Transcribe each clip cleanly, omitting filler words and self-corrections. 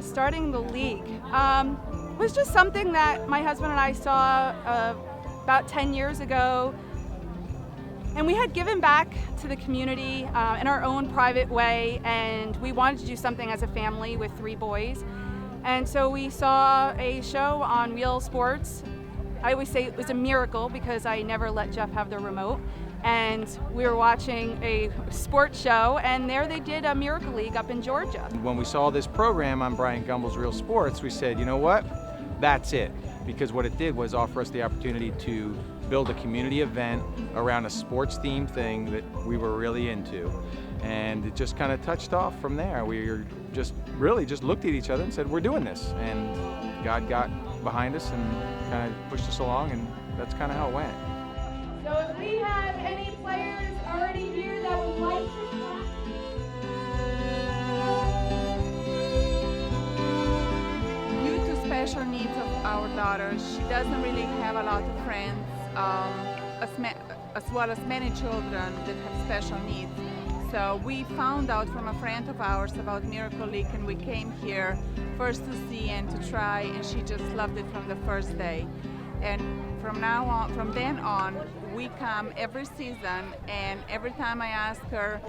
Starting the league was just something that my husband and I saw about 10 years ago. And we had given back to the community in our own private way, and we wanted to do something as a family with 3 boys. And so we saw a show on Real Sports. I always say it was a miracle because I never let Jeff have the remote. And we were watching a sports show, and there they did a Miracle League up in Georgia. When we saw this program on Brian Gumbel's Real Sports, we said, you know what, that's it. Because what it did was offer us the opportunity to build a community event around a sports themed thing that we were really into. And it just kind of touched off from there. We were just looked at each other and said, we're doing this. And God got behind us and kind of pushed us along, and that's kind of how it went. So if we have any players already here that would like to Due to special needs of our daughter, she doesn't really have a lot of friends, as well as many children that have special needs. So we found out from a friend of ours about Miracle League, and we came here first to see and to try, and she just loved it from the first day. And from then on, we come every season, and every time I ask her,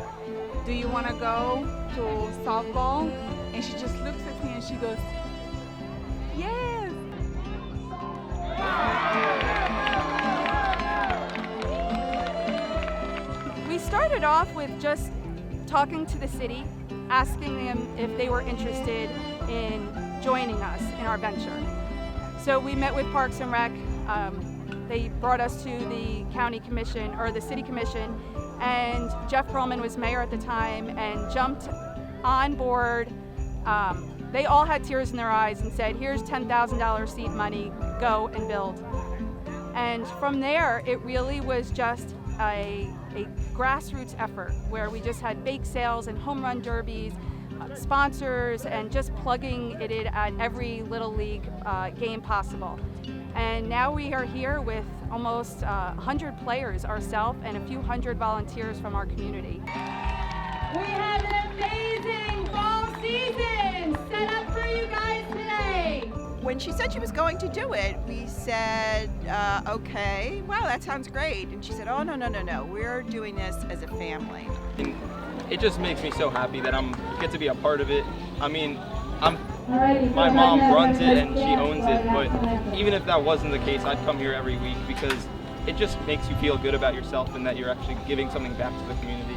do you want to go to softball? And she just looks at me and she goes, yes. We started off with just talking to the city, asking them if they were interested in joining us in our venture. So we met with Parks and Rec. They brought us to the county commission, or the city commission, and Jeff Pearlman was mayor at the time and jumped on board. They all had tears in their eyes and said, here's $10,000 seed money, go and build. And from there, it really was just a grassroots effort where we just had bake sales and home run derbies, sponsors, and just plugging it in at every Little League game possible. And now we are here with almost 100 players ourselves and a few hundred volunteers from our community. We have an amazing fall season set up for you guys today. When she said she was going to do it, we said, okay, wow, that sounds great. And she said, oh, no, we're doing this as a family. It just makes me so happy that I get to be a part of it. I mean, my mom runs it and she owns it, but even if that wasn't the case, I'd come here every week because it just makes you feel good about yourself and that you're actually giving something back to the community.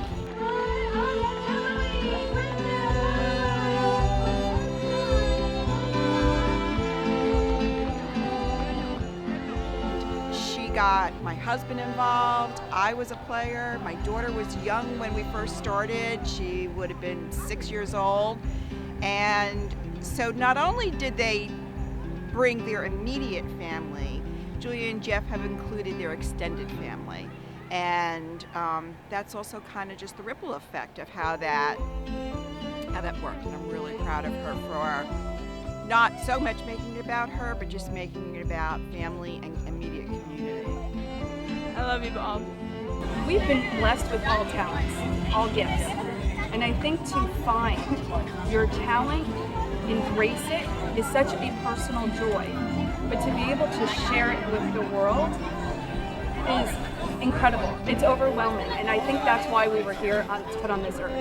Got my husband involved. I was a player. My daughter was young when we first started. She would have been 6 years old. And so not only did they bring their immediate family, Julia and Jeff have included their extended family. And that's also kind of just the ripple effect of how that worked. And I'm really proud of her for not so much making it about her, but just making it about family and immediate community. I love you, Bob. We've been blessed with all talents, all gifts. And I think to find your talent, embrace it, is such a personal joy. But to be able to share it with the world is incredible. It's overwhelming. And I think that's why we were here put on this earth.